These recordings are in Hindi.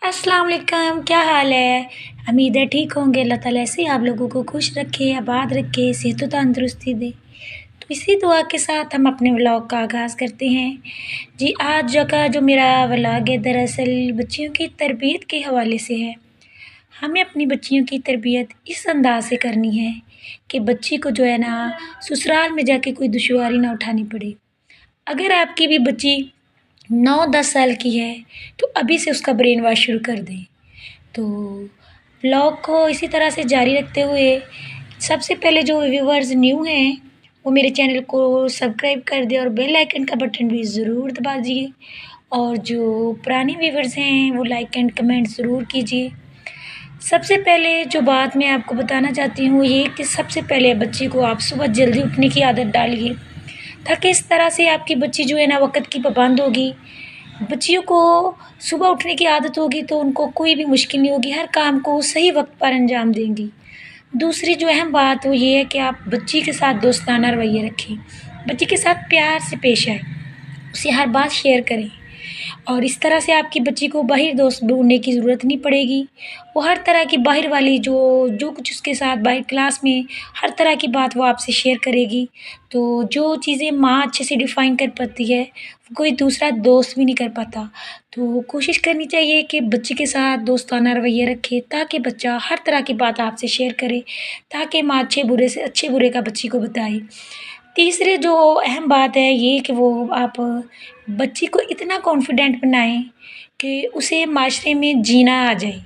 अस्सलाम वालेकुम, क्या हाल है? उम्मीद है ठीक होंगे। अल्लाह ताला ऐसे ही आप लोगों को खुश रखे, आबाद रखे, सेहत व तंदुरुस्ती दे। तो इसी दुआ के साथ हम अपने व्लॉग का आगाज़ करते हैं। जी, आज का जो मेरा व्लॉग है दरअसल बच्चियों की तरबियत के हवाले से है। हमें अपनी बच्चियों की तरबियत इस अंदाज़ से करनी है कि बच्ची को जो है ना ससुराल में जाके कोई दुश्वारी ना उठानी पड़े। अगर आपकी भी बच्ची 9-10 साल की है तो अभी से उसका ब्रेन वॉश शुरू कर दें। तो व्लॉग को इसी तरह से जारी रखते हुए सबसे पहले जो व्यूवर्स न्यू हैं वो मेरे चैनल को सब्सक्राइब कर दें और बेल आइकन का बटन भी ज़रूर दबा दीजिए। और जो पुराने व्यूवर्स हैं वो लाइक एंड कमेंट ज़रूर कीजिए। सबसे पहले जो बात मैं आपको बताना चाहती हूँ ये कि सबसे पहले बच्ची को आप सुबह जल्दी उठने की आदत डालिए, ताकि इस तरह से आपकी बच्ची जो है ना वक़्त की पाबंद होगी। बच्चियों को सुबह उठने की आदत होगी तो उनको कोई भी मुश्किल नहीं होगी, हर काम को सही वक्त पर अंजाम देंगी। दूसरी जो अहम बात वो ये है कि आप बच्ची के साथ दोस्ताना रवैया रखें, बच्ची के साथ प्यार से पेश आएँ, उसे हर बात शेयर करें और इस तरह से आपकी बच्ची को बाहर दोस्त ढूँढने की ज़रूरत नहीं पड़ेगी। वो हर तरह की बाहर वाली जो कुछ उसके साथ बाहर क्लास में हर तरह की बात वो आपसे शेयर करेगी। तो जो चीज़ें माँ अच्छे से डिफ़ाइन कर पाती है, कोई दूसरा दोस्त भी नहीं कर पाता। तो कोशिश करनी चाहिए कि बच्चे के साथ दोस्ताना रवैया रखें, ताकि बच्चा हर तरह की बात आपसे शेयर करे, ताकि माँ अच्छे बुरे का बच्ची को बताए। तीसरे जो अहम बात है ये कि वो आप बच्ची को इतना कॉन्फिडेंट बनाएँ कि उसे माशरे में जीना आ जाए।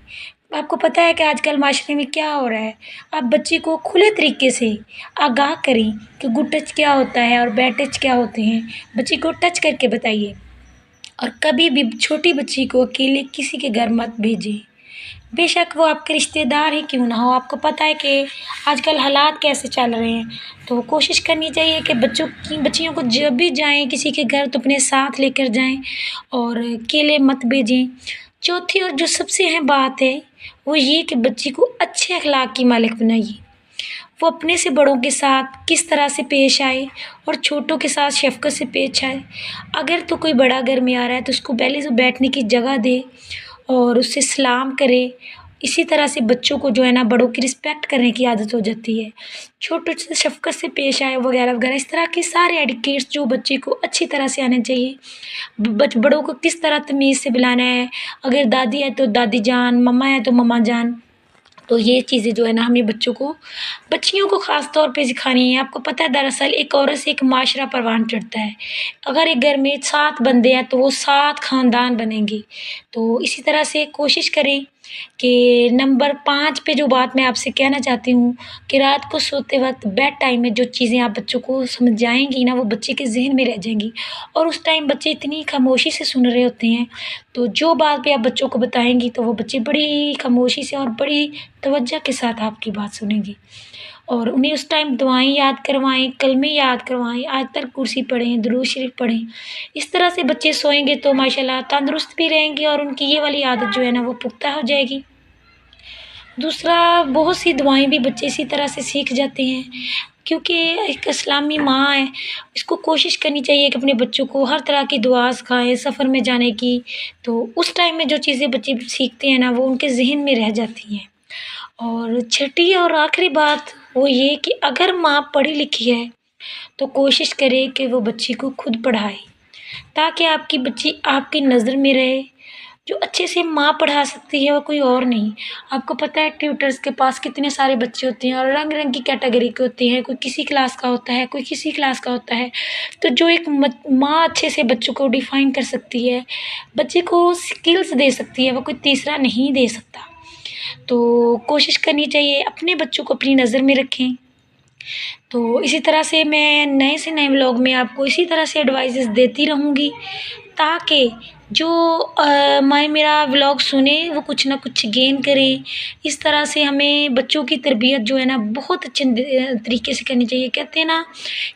आपको पता है कि आजकल माशरे में क्या हो रहा है, आप बच्ची को खुले तरीके से आगाह करें कि गुड टच क्या होता है और बैड टच क्या होते हैं। बच्ची को टच करके बताइए और कभी भी छोटी बच्ची को अकेले किसी के घर मत भेजें। बेशक वो आपके रिश्तेदार ही क्यों ना हो, आपको पता है कि आजकल हालात कैसे चल रहे हैं। तो कोशिश करनी चाहिए कि बच्चियों को जब भी जाएँ किसी के घर तो अपने साथ लेकर जाएँ और अकेले मत भेजें। चौथी और जो सबसे अहम बात है वो ये कि बच्ची को अच्छे अखलाक की मालिक बनाइए। वो अपने से बड़ों के साथ किस तरह से पेश आए और छोटों के साथ शफ़क़त से पेश आए। अगर तो कोई बड़ा घर में आ रहा है तो उसको पहले से बैठने की जगह दे और उससे सलाम करे। इसी तरह से बच्चों को जो है ना बड़ों की रिस्पेक्ट करने की आदत हो जाती है। छोटों से शफ़क़त से पेश आए वगैरह-वगैरह, इस तरह के सारे एटिकेट्स जो बच्चे को अच्छी तरह से आने चाहिए। बड़ों को किस तरह तमीज़ से बुलाना है, अगर दादी है तो दादी जान, मम्मा है तो मम्मा जान। तो ये चीज़ें जो है ना हमें बच्चियों को ख़ास तौर पे सिखानी है। आपको पता है दरअसल एक औरत से एक माशरा परवान चढ़ता है। अगर एक घर में 7 बंदे हैं तो वो 7 ख़ानदान बनेंगे। तो इसी तरह से कोशिश करें कि नंबर 5 पे जो बात मैं आपसे कहना चाहती हूँ कि रात को सोते वक़्त बेड टाइम में जो चीज़ें आप बच्चों को समझाएँगी ना वो बच्चे के ज़हन में रह जाएँगी और उस टाइम बच्चे इतनी खामोशी से सुन रहे होते हैं। तो जो बात भी आप बच्चों को बताएँगी तो वो बच्चे बड़ी खामोशी से और बड़ी तवज्जो के साथ आपकी बात सुनेंगे और उन्हें उस टाइम दुआएँ याद करवाएँ, कलमे याद करवाएँ, आयतल कुर्सी पढ़ें, दुरूद शरीफ पढ़ें। इस तरह से बच्चे सोएंगे तो माशाल्लाह तंदुरुस्त भी रहेंगे और उनकी ये वाली आदत जो है ना वो पुख्ता हो जाएगी। दूसरा, बहुत सी दुआएँ भी बच्चे इसी तरह से सीख जाते हैं, क्योंकि एक इस्लामी माँ है, इसको कोशिश करनी चाहिए कि अपने बच्चों को हर तरह की दुआ सिखाए सफ़र में जाने की। तो उस टाइम में जो चीज़ें बच्चे सीखते हैं ना वो उनके ज़हन में रह जाती हैं। और छठी और आखिरी बात वो ये कि अगर माँ पढ़ी लिखी है तो कोशिश करे कि वो बच्ची को खुद पढ़ाए, ताकि आपकी बच्ची आपकी नज़र में रहे। जो अच्छे से माँ पढ़ा सकती है वो कोई और नहीं। आपको पता है ट्यूटर्स के पास कितने सारे बच्चे होते हैं और रंग-रंग की कैटेगरी के होते हैं, कोई किसी क्लास का होता है, कोई किसी क्लास का होता है। तो जो एक माँ अच्छे से बच्चों को डिफ़ाइन कर सकती है, बच्चे को स्किल्स दे सकती है, वो कोई तीसरा नहीं दे सकता। तो कोशिश करनी चाहिए अपने बच्चों को अपनी नज़र में रखें। तो इसी तरह से मैं नए से नए व्लॉग में आपको इसी तरह से एडवाइसेस देती रहूँगी, ताकि जो मेरा व्लॉग सुने वो कुछ ना कुछ गेन करें। इस तरह से हमें बच्चों की तरबियत जो है ना बहुत अच्छे तरीके से करनी चाहिए। कहते हैं ना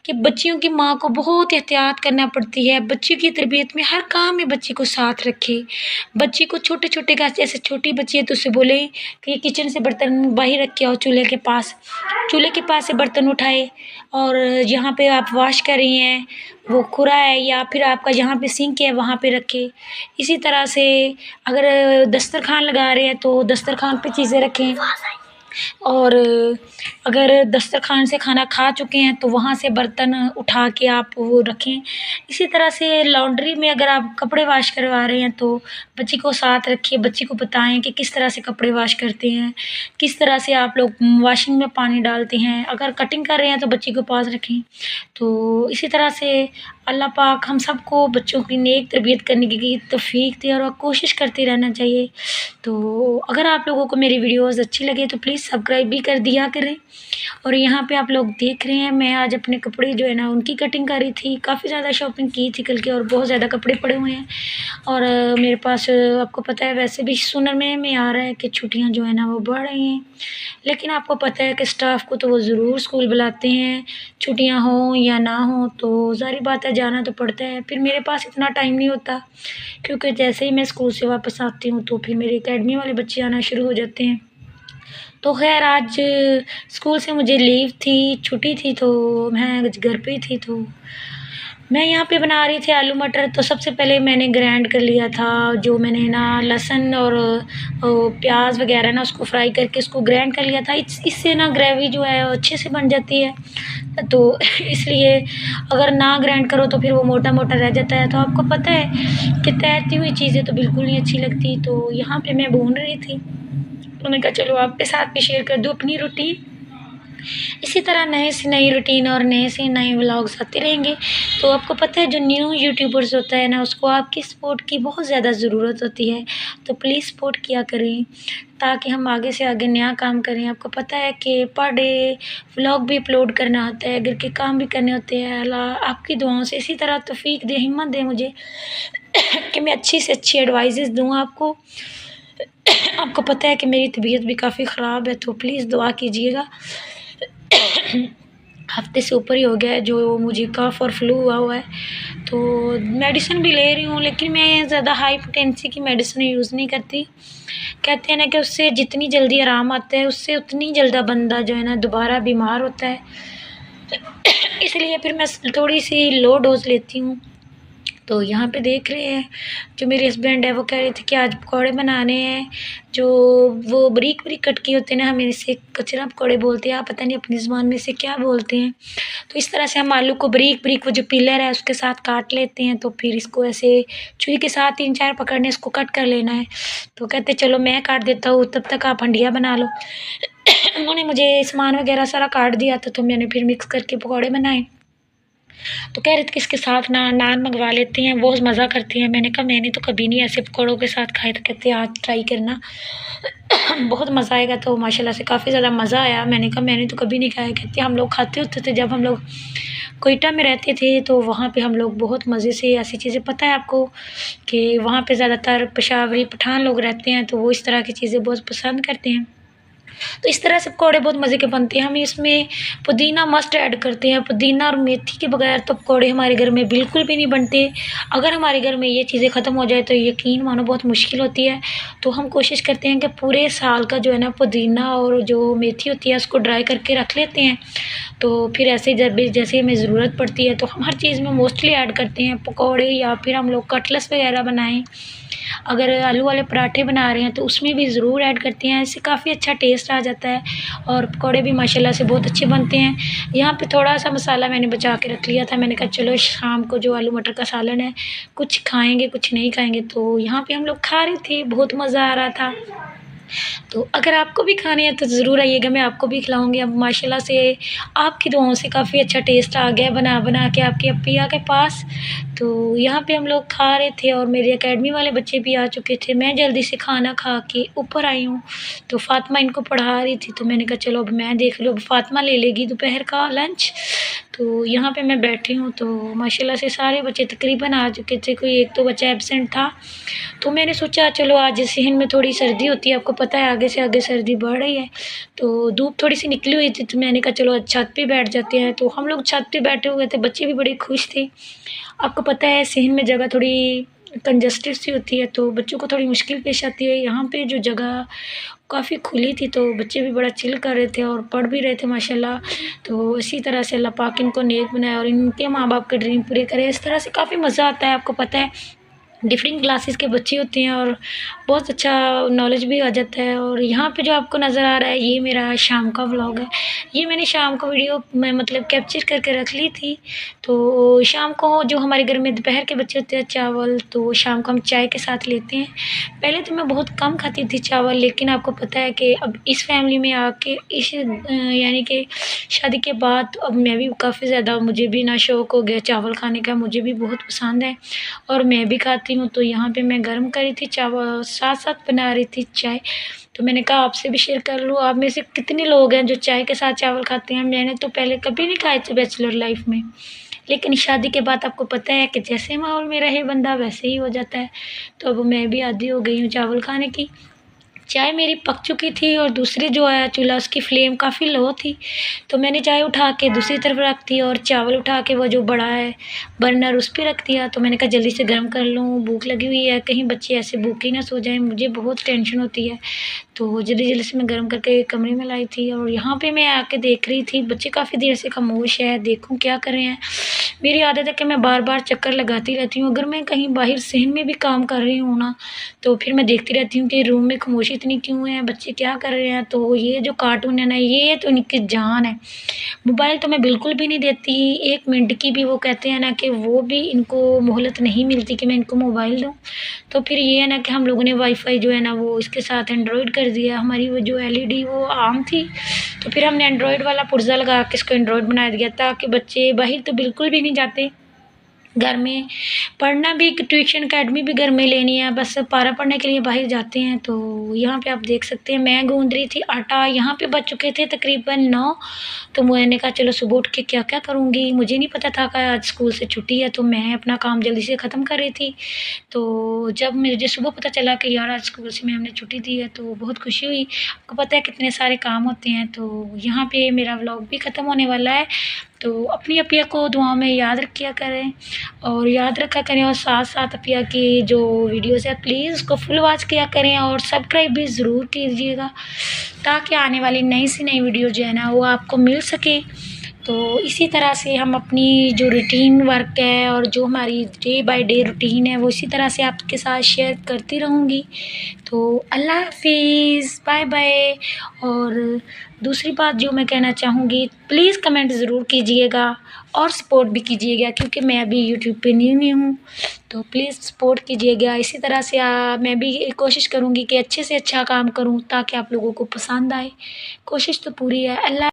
कि बच्चियों की माँ को बहुत एहतियात करना पड़ती है। बच्चियों की तरबियत में हर काम में बच्ची को साथ रखें। बच्ची को छोटे-छोटे का, जैसे छोटी बच्ची है तो उसे बोलें कि किचन से बर्तन बाहर रख के आओ चूल्हे के पास। चूल्हे के पास से बर्तन उठाए और जहाँ पे आप वॉश कर रही हैं वो खुरा है या फिर आपका जहाँ पे सिंक है वहाँ पे रखें। इसी तरह से अगर दस्तरखान लगा रहे हैं तो दस्तरखान पे चीज़ें रखें, और अगर दस्तरखान से खाना खा चुके हैं तो वहाँ से बर्तन उठा के आप वो रखें। इसी तरह से लॉन्ड्री में अगर आप कपड़े वॉश करवा रहे हैं तो बच्ची को साथ रखिए, बच्ची को बताएं कि किस तरह से कपड़े वॉश करते हैं, किस तरह से आप लोग वॉशिंग में पानी डालते हैं। अगर कटिंग कर रहे हैं तो बच्ची को पास रखें। तो इसी तरह से अल्लाह पाक हम सबको बच्चों की नेक तरबियत करने की तौफीक दे और कोशिश करते रहना चाहिए। तो अगर आप लोगों को मेरी वीडियोज़ अच्छी लगे तो प्लीज़ सब्सक्राइब भी कर दिया करें। और यहाँ पे आप लोग देख रहे हैं मैं आज अपने कपड़े जो है ना उनकी कटिंग कर रही थी। काफ़ी ज़्यादा शॉपिंग की थी कल की और बहुत ज़्यादा कपड़े पड़े हुए हैं। और मेरे पास आपको पता है वैसे भी सुनने में आ रहा है कि छुट्टियाँ जो है ना वो बढ़ रही हैं, लेकिन आपको पता है कि स्टाफ को तो वो ज़रूर स्कूल बुलाते हैं, छुट्टियाँ हों या ना हों तो ज़ाहिर बात है जाना तो पड़ता है। फिर मेरे पास इतना टाइम नहीं होता, क्योंकि जैसे ही मैं स्कूल से वापस आती हूँ तो फिर मेरे अकेडमी वाले बच्चे आना शुरू हो जाते हैं। तो खैर आज स्कूल से मुझे लीव थी, छुट्टी थी, तो मैं घर पे ही थी। तो मैं यहाँ पे बना रही थी आलू मटर। तो सबसे पहले मैंने ग्राइंड कर लिया था, जो मैंने ना लहसुन और प्याज वगैरह ना उसको फ्राई करके उसको ग्राइंड कर लिया था। इससे ना ग्रेवी जो है वो अच्छे से बन जाती है। तो इसलिए अगर ना ग्राइंड करो तो फिर वो मोटा मोटा रह जाता है। तो आपको पता है कि तैरती हुई चीज़ें तो बिल्कुल नहीं अच्छी लगती। तो यहाँ पे मैं भून रही थी, तो मैंने कहा चलो आपके साथ भी शेयर कर दूँ अपनी रूटीन। इसी तरह नए से नई रूटीन और नए से नए व्लॉग्स आते रहेंगे। तो आपको पता है जो न्यू यूट्यूबर्स होता है ना उसको आपकी सपोर्ट की बहुत ज़्यादा ज़रूरत होती है। तो प्लीज़ सपोर्ट किया करें ताकि हम आगे से आगे नया काम करें। आपको पता है कि पर डे व्लॉग भी अपलोड करना होता है, घर के काम भी करने होते हैं। अल्लाह आपकी दुआओं से इसी तरह तौफीक दे, हिम्मत दे मुझे कि मैं अच्छी से अच्छी एडवाइसेस दूँ आपको। आपको पता है कि मेरी तबीयत भी काफ़ी ख़राब है, तो प्लीज़ दुआ कीजिएगा। हफ्ते से ऊपर ही हो गया है जो मुझे कफ़ और फ्लू हुआ है। तो मेडिसिन भी ले रही हूँ, लेकिन मैं ज़्यादा हाई पोटेंसी की मेडिसिन यूज़ नहीं करती। कहते हैं ना कि उससे जितनी जल्दी आराम आता है उससे उतनी जल्दी बंदा जो है ना दोबारा बीमार होता है। इसलिए फिर मैं थोड़ी सी लो डोज़ लेती हूँ। तो यहाँ पे देख रहे हैं जो मेरे हस्बैंड है वो कह रहे थे कि आज पकौड़े बनाने हैं, जो वो बारीक बारीक कट के होते हैं ना, हम इसे कचरा पकौड़े बोलते हैं, आप पता नहीं अपनी ज़ुबान में इसे क्या बोलते हैं। तो इस तरह से हम आलू को बारीक बारीक वो जो पिलर है उसके साथ काट लेते हैं। तो फिर इसको ऐसे छुरी के साथ 3-4 पकड़ने इसको कट कर लेना है। तो कहते चलो मैं काट देता हूँ तब तक आप हंडिया बना लो। उन्होंने मुझे सामान वगैरह सारा काट दिया था, तो मैंने फिर मिक्स करके पकौड़े बनाए। तो कह रहे थे कि इसके साथ ना नान मंगवा लेते हैं, बहुत मज़ा करती हैं। मैंने कहा मैंने तो कभी नहीं ऐसे पकौड़ों के साथ खाए। तो कहते आज ट्राई करना बहुत मज़ा आएगा। तो माशाल्लाह से काफ़ी ज़्यादा मज़ा आया। मैंने कहा मैंने तो कभी नहीं खाया। कहते हम लोग खाते होते थे जब हम लोग कोयटा में रहते थे, तो वहाँ पे हम लोग बहुत मज़े से ऐसी चीज़ें, पता है आपको कि वहाँ पे ज़्यादातर पेशावरी पठान लोग रहते हैं, तो वो इस तरह की चीज़ें बहुत पसंद करते हैं। तो इस तरह से पकौड़े बहुत मज़े के बनते हैं। हम इसमें पुदीना मस्ट ऐड करते हैं। पुदीना और मेथी के बगैर तो पकौड़े हमारे घर में बिल्कुल भी नहीं बनते। अगर हमारे घर में ये चीज़ें ख़त्म हो जाए तो यकीन मानो बहुत मुश्किल होती है। तो हम कोशिश करते हैं कि पूरे साल का जो है ना पुदीना और जो मेथी होती है उसको ड्राई करके रख लेते हैं। तो फिर ऐसे जब भी जैसे हमें ज़रूरत पड़ती है तो हम हर चीज़ में मोस्टली ऐड करते हैं पकौड़े, या फिर हम लोग कटलेट्स वगैरह बनाएं, अगर आलू वाले पराठे बना रहे हैं तो उसमें भी ज़रूर ऐड करते हैं। इससे काफ़ी अच्छा टेस्ट आ जाता है और पकौड़े भी माशाल्लाह से बहुत अच्छे बनते हैं। यहाँ पे थोड़ा सा मसाला मैंने बचा के रख लिया था। मैंने कहा चलो शाम को जो आलू मटर का सालन है कुछ खाएंगे कुछ नहीं खाएंगे। तो यहाँ पे हम लोग खा रहे थे, बहुत मज़ा आ रहा था। तो अगर आपको भी खाने हैं तो ज़रूर आइएगा, मैं आपको भी खिलाऊँगी। अब माशाल्लाह से आपकी दुआओं से काफ़ी अच्छा टेस्ट आ गया बना बना के आपके अप्पिया के पास। तो यहाँ पे हम लोग खा रहे थे और मेरे अकेडमी वाले बच्चे भी आ चुके थे। मैं जल्दी से खाना खा के ऊपर आई हूँ, तो फ़ातिमा इनको पढ़ा रही थी। तो मैंने कहा चलो अब मैं देख लूँ, अब फ़ातिमा ले लेगी दोपहर का लंच। तो यहाँ पे मैं बैठी हूँ, तो माशाल्लाह से सारे बच्चे तकरीबन आ चुके थे, कोई एक तो बच्चा एब्सेंट था। तो मैंने सोचा चलो आज सहन में थोड़ी सर्दी होती है, आपको पता है आगे से आगे सर्दी बढ़ रही है, तो धूप थोड़ी सी निकली हुई थी। तो मैंने कहा चलो आज छत पे बैठ जाते हैं। तो हम लोग छत पे बैठे हुए थे, बच्चे भी बड़े खुश थे। आपको पता है सहन में जगह थोड़ी कंजस्टेड सी होती है, तो बच्चों को थोड़ी मुश्किल पेश आती है। यहाँ पे जो जगह काफ़ी खुली थी, तो बच्चे भी बड़ा चिल कर रहे थे और पढ़ भी रहे थे माशाल्लाह। तो इसी तरह से अल्लाह पाक इनको नेक बनाए और इनके माँ बाप के ड्रीम पूरे करे। इस तरह से काफ़ी मज़ा आता है। आपको पता है डिफरेंट क्लासेस के बच्चे होते हैं और बहुत अच्छा नॉलेज भी आ जाता है। और यहाँ पे जो आपको नज़र आ रहा है, ये मेरा शाम का व्लॉग है। ये मैंने शाम को वीडियो में मतलब कैप्चर करके रख ली थी। तो शाम को जो हमारे घर में दोपहर के बचे होते हैं चावल, तो शाम को हम चाय के साथ लेते हैं। पहले तो मैं बहुत कम खाती थी चावल, लेकिन आपको पता है कि अब इस फैमिली में आके यानी कि शादी के बाद अब मैं भी काफ़ी ज़्यादा, मुझे भी ना शौक़ हो गया चावल खाने का। मुझे भी बहुत पसंद है और मैं भी खाती हूँ। तो यहाँ पे मैं गर्म कर रही थी चावल, साथ साथ बना रही थी चाय। तो मैंने कहा आपसे भी शेयर कर लूँ। आप में से कितने लोग हैं जो चाय के साथ चावल खाते हैं? मैंने तो पहले कभी नहीं खाए थे बैचलर लाइफ में, लेकिन शादी के बाद आपको पता है कि जैसे माहौल में रहे बंदा वैसे ही हो जाता है। तो अब मैं भी आदी हो गई हूँ चावल खाने की। चाय मेरी पक चुकी थी और दूसरी जो है चूल्हा, उसकी फ्लेम काफ़ी लो थी। तो मैंने चाय उठा के दूसरी तरफ रख दी और चावल उठा के वो जो बड़ा है बर्नर उस पे रख दिया। तो मैंने कहा जल्दी से गर्म कर लूँ, भूख लगी हुई है, कहीं बच्चे ऐसे भूखे ना सो जाएं, मुझे बहुत टेंशन होती है। तो जल्दी जल्दी से मैं गर्म करके कमरे में लाई थी और यहाँ पे मैं आके देख रही थी बच्चे काफ़ी देर से खामोश है, देखूँ क्या कर रहे हैं। मेरी आदत है कि मैं बार बार चक्कर लगाती रहती हूँ। अगर मैं कहीं बाहर सहन में भी काम कर रही हूँ ना, तो फिर मैं देखती रहती हूँ कि रूम में खामोशी इतनी क्यों है, बच्चे क्या कर रहे हैं। तो ये जो कार्टून है ना, ये तो इनकी जान है। मोबाइल तो मैं बिल्कुल भी नहीं देती 1 मिनट की भी। वो कहते हैं ना कि वो भी इनको मोहलत नहीं मिलती कि मैं इनको मोबाइल दूँ। तो फिर ये है ना कि हम लोगों ने वाईफ़ाई जो है ना वो इसके साथ एंड्रॉयड कर दिया। हमारी वो जो एलईडी वो आम थी, तो फिर हमने एंड्रॉयड वाला पुर्ज़ा लगा के इसको एंड्रॉयड बना दिया, ताकि बच्चे बाहर तो बिल्कुल भी नहीं जाते। घर में पढ़ना भी, ट्यूशन अकेडमी भी घर में लेनी है, बस पारा पढ़ने के लिए बाहर जाते हैं। तो यहाँ पे आप देख सकते हैं मैं गूँध रही थी आटा। यहाँ पे बज चुके थे तकरीबन 9। तो मैंने कहा चलो सुबह उठ के क्या क्या करूँगी। मुझे नहीं पता था कि आज स्कूल से छुट्टी है, तो मैं अपना काम जल्दी से ख़त्म कर रही थी। तो जब मुझे सुबह पता चला कि यार आज स्कूल से मैम ने छुट्टी दी है, तो बहुत खुशी हुई। आपको पता है कितने सारे काम होते हैं। तो यहाँ पे मेरा व्लॉग भी ख़त्म होने वाला है। तो अपनी अपिया को दुआओं में याद रखिया करें और याद रखा करें, और साथ साथ अपिया की जो वीडियोज़ है प्लीज़ उसको फुल वॉच किया करें और सब्सक्राइब भी ज़रूर कीजिएगा, ताकि आने वाली नई से नई वीडियो जो है ना वो आपको मिल सके। तो इसी तरह से हम अपनी जो रूटीन वर्क है और जो हमारी डे बाय डे रूटीन है वो इसी तरह से आपके साथ शेयर करती रहूँगी। तो अल्लाह हाफ़िज़, बाय बाय। और दूसरी बात जो मैं कहना चाहूँगी, प्लीज़ कमेंट ज़रूर कीजिएगा और सपोर्ट भी कीजिएगा, क्योंकि मैं अभी यूट्यूब पे न्यू हूँ। तो प्लीज़ सपोर्ट कीजिएगा। इसी तरह से मैं भी कोशिश करूँगी कि अच्छे से अच्छा काम करूँ, ताकि आप लोगों को पसंद आए। कोशिश तो पूरी है। अल्लाह